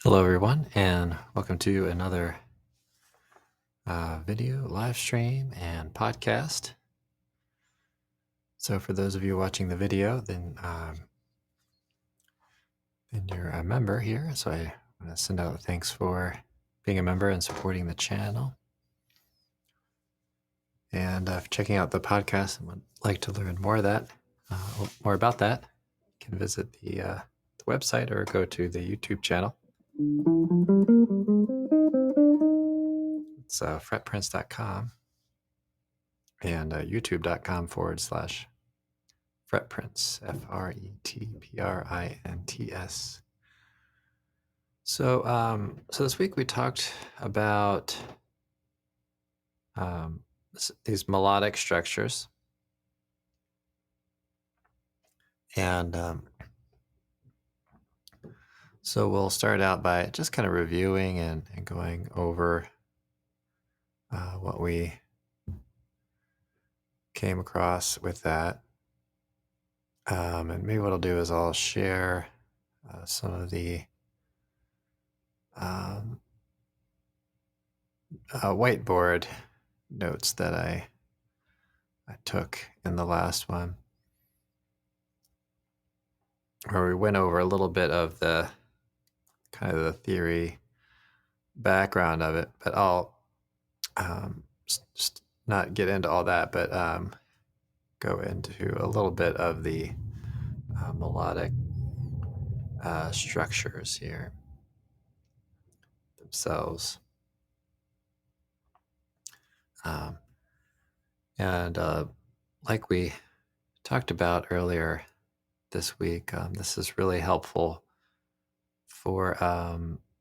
Hello, everyone, and welcome to another video, live stream, and podcast. So, for those of you watching the video, then you're a member here. So, I want to send out thanks for being a member and supporting the channel, and for checking out the podcast and would like to learn more about that. You can visit the website or go to the YouTube channel. It's fretprints.com and youtube.com/fretprints, FRETPRINTS. So this week we talked about these melodic structures, and so we'll start out by just kind of reviewing and going over what we came across with that. And maybe what I'll do is I'll share some of the whiteboard notes that I took in the last one, where we went over a little bit of the kind of the theory background of it, but I'll just not get into all that, but go into a little bit of the melodic structures here themselves. And like we talked about earlier this week, this is really helpful for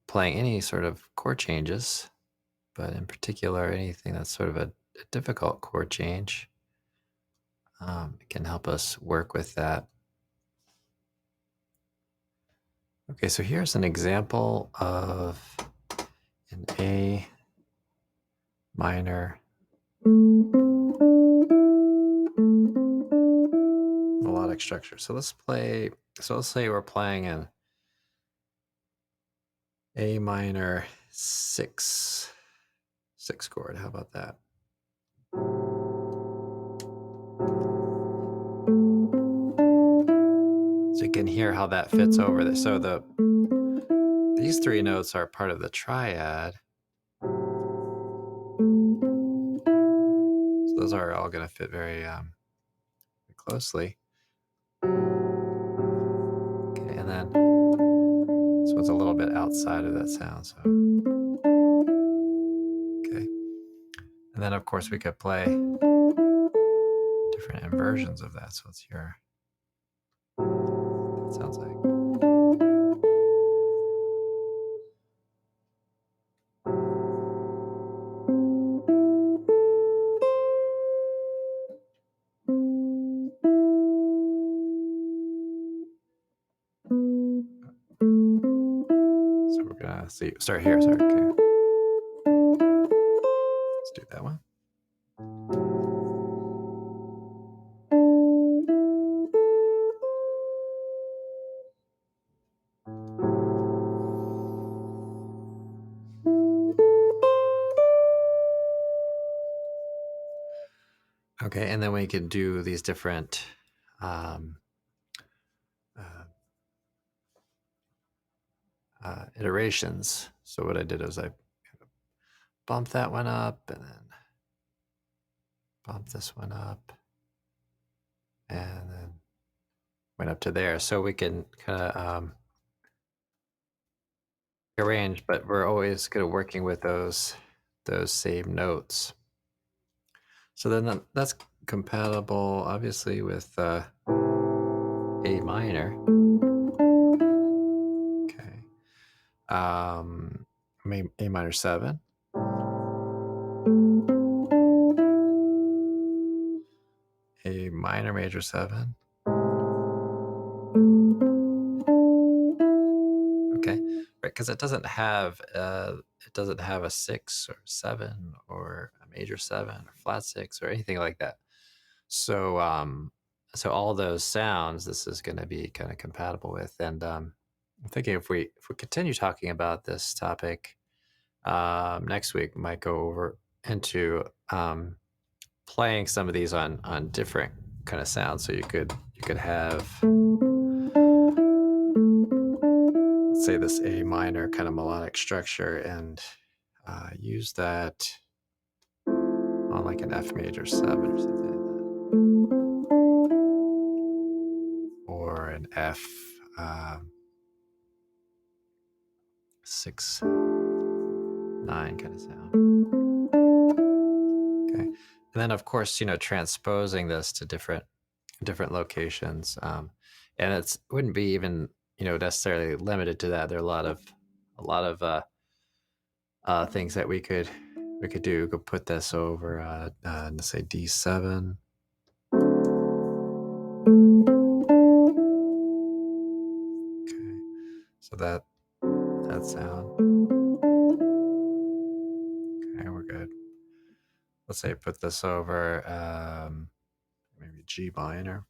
playing any sort of chord changes, but in particular, anything that's sort of a difficult chord change. It can help us work with that. Okay, so here's an example of an A minor melodic structure. So let's say we're playing an A minor 6 chord. How about that? So you can hear how that fits over there. So these three notes are part of the triad. So those are all going to fit very closely. Okay, and then this one's a little bit outside of that sound. So okay, and then of course we could play different inversions of that. So let's hear what that sounds like. So we're gonna start here. Sorry. Okay. Let's do that one. Okay, and then we can do these different iterations. So what I did was I bumped that one up and then bumped this one up and then went up to there. So we can kind of arrange, but we're always kind of working with those same notes. So then that's compatible, obviously, with A minor. Okay. A minor 7. A minor major 7. Okay, right, because it doesn't have a 6 or 7 or a major 7 or flat 6 or anything like that. So so all those sounds this is going to be kind of compatible with, and I'm thinking if we continue talking about this topic next week, we might go over into playing some of these on different kind of sounds. So you could have, let's say, this A minor kind of melodic structure, and use that on like an F major 7 or something like that, or an F 6 9 kind of sound. Okay, and then of course, transposing this to different locations, and it wouldn't be even necessarily limited to that. There are a lot of things that we could do. We could put this over, let's say D7. Okay, so that sound. Okay, we're good. Let's say put this over maybe G minor.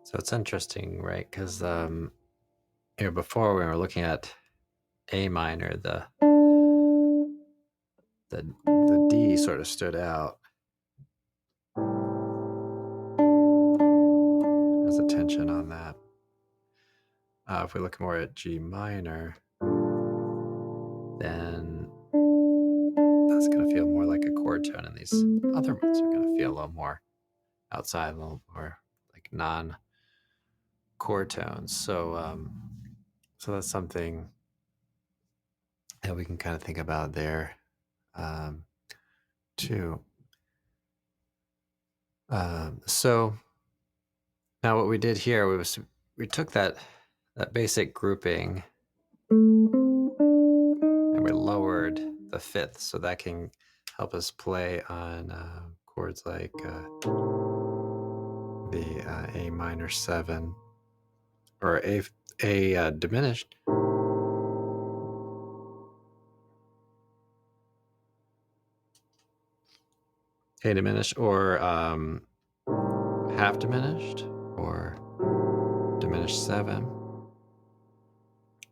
So it's interesting, right? Because before when we were looking at A minor, the D sort of stood out as a tension on that. If we look more at G minor, then that's going to feel more like a chord tone, and these other ones are going to feel a little more outside, a little more like non-chord tones. So that's something that we can kind of think about there, too. So now what we did here was we took that basic grouping and we lowered the fifth, so that can help us play on chords like the A minor 7 or A diminished. A diminished, or half diminished, or diminished 7.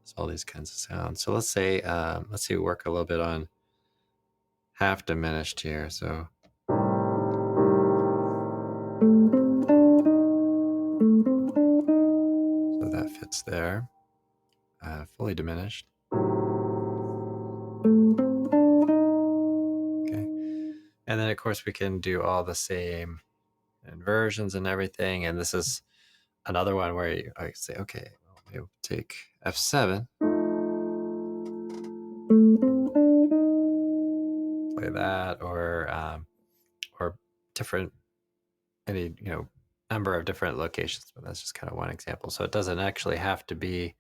So all these kinds of sounds. So let's say we work a little bit on half diminished here. So that fits there. Fully diminished. Okay. And then of course we can do all the same inversions and everything. And this is another one where I say, okay, well, we'll take F7, play that, or different, any number of different locations, but that's just kind of one example. So it doesn't actually have to be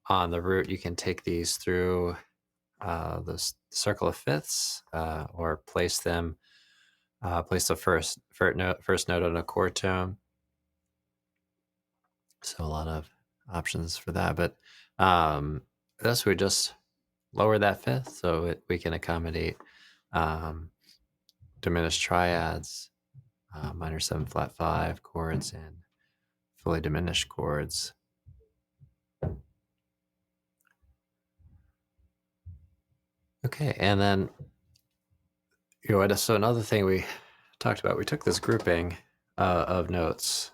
on the root. You can take these through the circle of fifths, or place them, place the first note on a chord tone. So a lot of options for that, but thus we just lower that fifth so we can accommodate diminished triads, minor 7 flat 5 chords, and fully diminished chords. Okay, and then so another thing we talked about, we took this grouping of notes.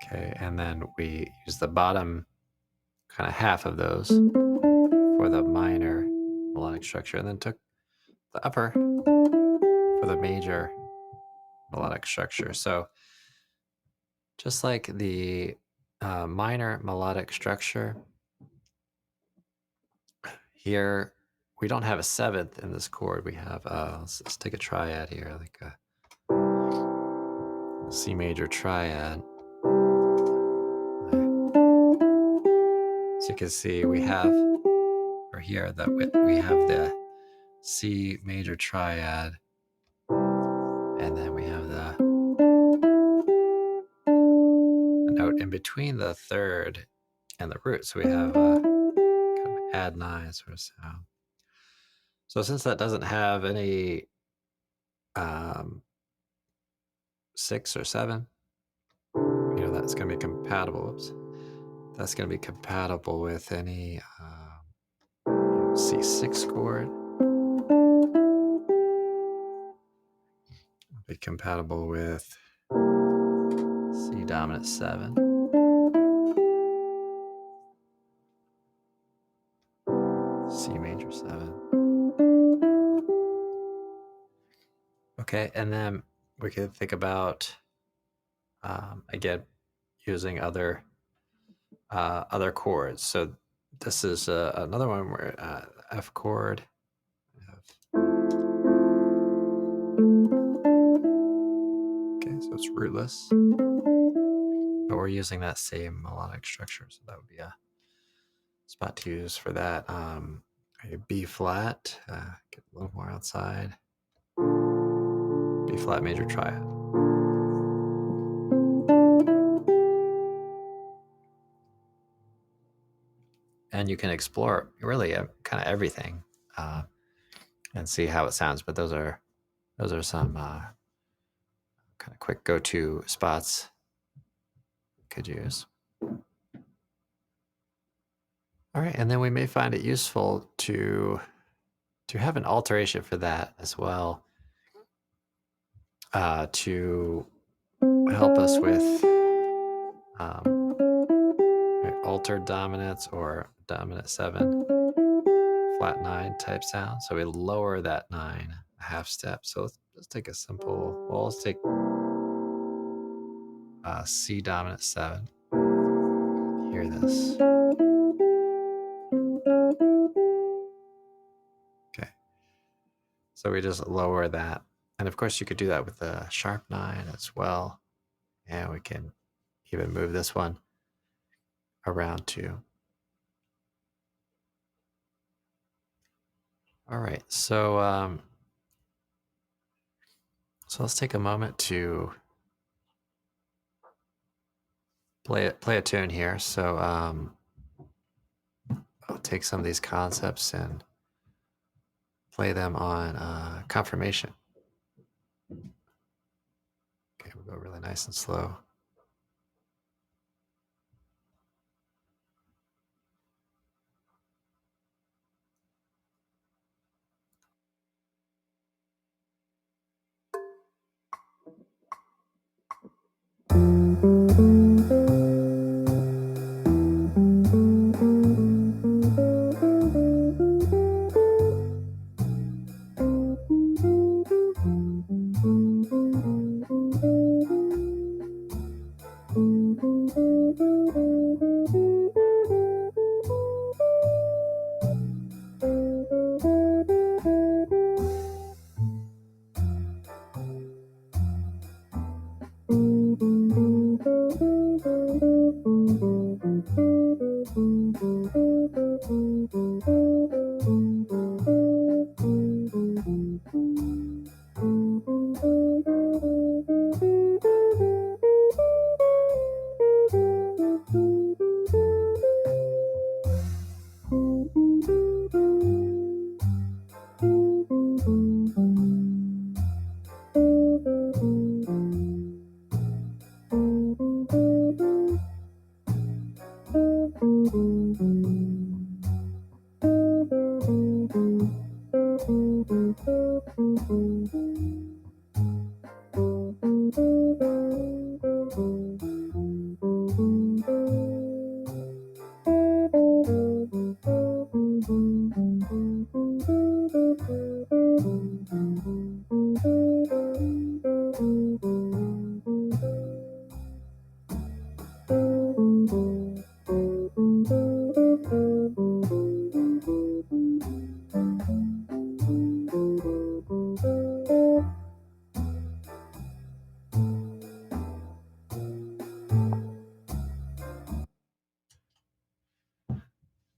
Okay, and then we use the bottom kind of half of those for the minor melodic structure, and then took the upper for the major melodic structure. So just like the minor melodic structure, here we don't have a seventh in this chord. We have, let's take a triad here, like a C major triad. So you can see we have, or here, that we have the C major triad, and then we have the note in between the third and the root. So we have a kind of add 9 sort of sound. So since that doesn't have any um, 6 or 7, that's going to be compatible. Oops. That's going to be compatible with any C6 chord. Be compatible with C dominant 7. C major 7. Okay, and then we could think about again using other chords. So this is another one where F chord. Okay, so it's rootless, but we're using that same melodic structure, so that would be a spot to use for that. A B flat, get a little more outside. B flat major triad. And you can explore really kind of everything and see how it sounds. But those are some kind of quick go-to spots you could use. All right, and then we may find it useful to have an alteration for that as well, to help us with altered dominants or dominant 7, flat 9 type sound. So we lower that 9 a half step. So let's take a simple, well, let's take C dominant 7. Hear this. Okay. So we just lower that. And of course, you could do that with the sharp 9 as well. And we can even move this one around too. All right. So let's take a moment to play a tune here. So I'll take some of these concepts and play them on confirmation. Okay, we'll go really nice and slow.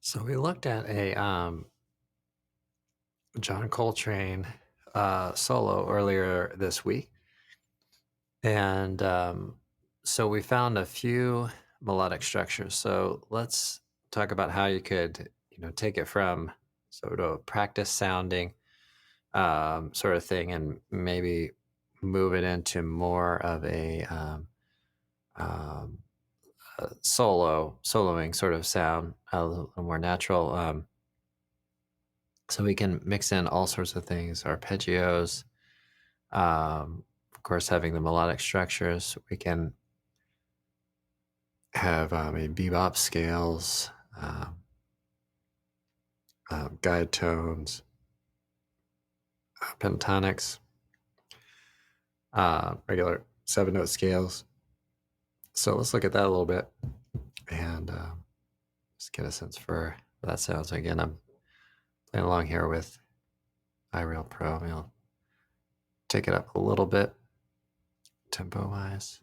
So we looked at a John Coltrane solo earlier this week, and so we found a few melodic structures. So let's talk about how you could take it from sort of practice sounding sort of thing, and maybe move it into more of um, a soloing sort of sound, a little more natural. So we can mix in all sorts of things, arpeggios, of course, having the melodic structures. We can have bebop scales, guide tones, pentatonics, regular 7-note scales. So let's look at that a little bit and just get a sense for what that sounds. Again, I'm playing along here with iReal Pro. I'll take it up a little bit tempo-wise.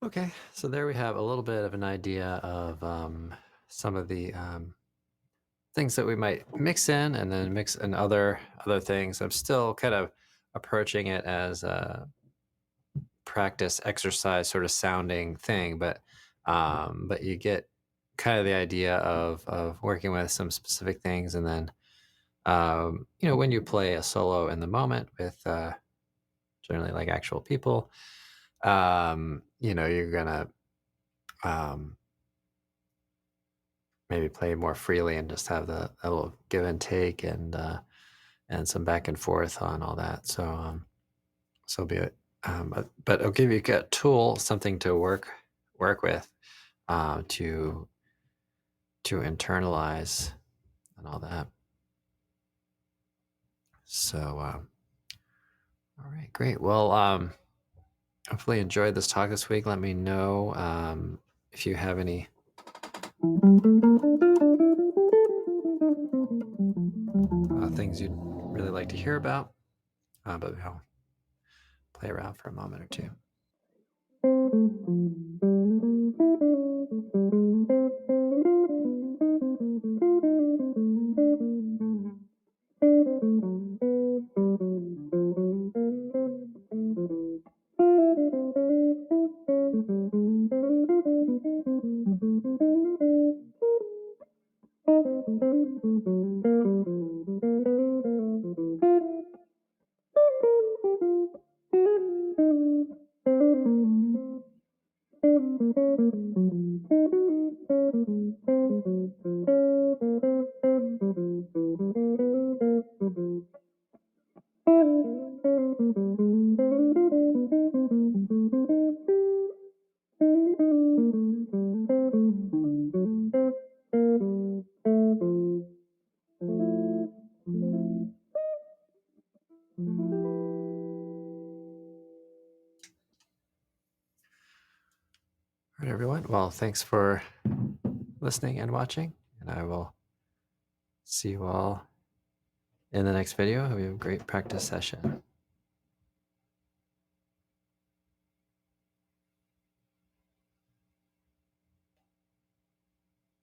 Okay, so there we have a little bit of an idea of some of the things that we might mix in, and then mix in other things. I'm still kind of approaching it as a practice exercise sort of sounding thing, but you get kind of the idea of working with some specific things, and then when you play a solo in the moment with generally like actual people, you're gonna um, maybe play more freely and just have a little give and take, and some back and forth on all that. So be it. But it'll give you a tool, something to work with, to internalize and all that. So, all right, great. Well, hopefully you enjoyed this talk this week. Let me know if you have any things you'd really like to hear about. But I'll play around for a moment or two. All right, everyone. Well, thanks for listening and watching, and I will see you all in the next video. Hope you have a great practice session.